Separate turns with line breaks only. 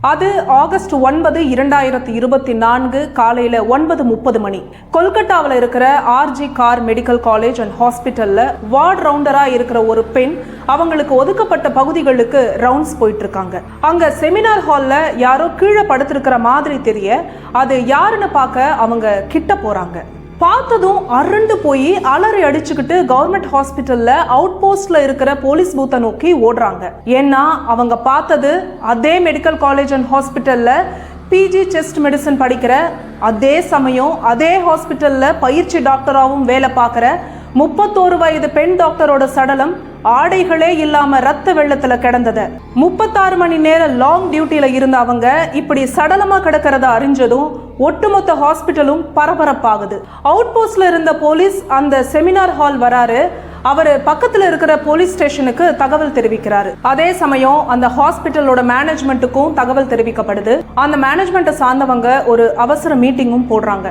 அது ஆகஸ்ட் 9, 2024 காலையில் 9:30 மணி. கொல்கட்டாவில் இருக்கிற R G Kar medical college and ஹாஸ்பிட்டலில் வார்டு ரவுண்டராக இருக்கிற ஒரு பெண் அவங்களுக்கு ஒதுக்கப்பட்ட பகுதிகளுக்கு ரவுண்ட்ஸ் போயிட்டு இருக்காங்க. அங்கே செமினார் ஹாலில் யாரோ கீழே படுத்திருக்கிற மாதிரி தெரிய அது யாருன்னு பார்க்க அவங்க கிட்ட போகிறாங்க. பார்த்ததும் அரண்டு போய் அலறி அடிச்சுக்கிட்டு கவர்மெண்ட் ஹாஸ்பிட்டல்ல அவுட் போஸ்ட்ல இருக்கிற போலீஸ் பூத்தை நோக்கி ஓடுறாங்க. ஏன்னா அவங்க பார்த்தது அதே மெடிக்கல் காலேஜ் அண்ட் ஹாஸ்பிட்டல்ல பிஜி செஸ்ட் மெடிசன் படிக்கிற, அதே சமயம் அதே ஹாஸ்பிட்டல்ல பயிற்சி டாக்டராகவும் வேலை பார்க்குற 31 வயது பெண் டாக்டரோட சடலம் ஆடைகளே இல்லாம ரத்த வெள்ளத்துல கிடந்தது. 36 மணி நேரம் லாங் டியூட்டியில இருந்த அவங்க இப்படி சடலமா கிடக்கிறத அறிஞ்சதும் ஒட்டுமொத்த ஹாஸ்பிட்டலும் பரபரப்பாகுது. அவுட் போஸ்ட்ல இருந்த போலீஸ் அந்த செமினார் ஹால் வராரு. அவர் பக்கத்துல இருக்கிற போலீஸ் ஸ்டேஷனுக்கு தகவல் தெரிவிக்கிறாரு. அதே சமயம் அந்த ஹாஸ்பிட்டலோட மேனேஜ்மெண்ட்டுக்கும் தகவல் தெரிவிக்கப்படுது. அந்த மேனேஜ்மெண்ட்டை சார்ந்தவங்க ஒரு அவசர மீட்டிங்கும் போடுறாங்க.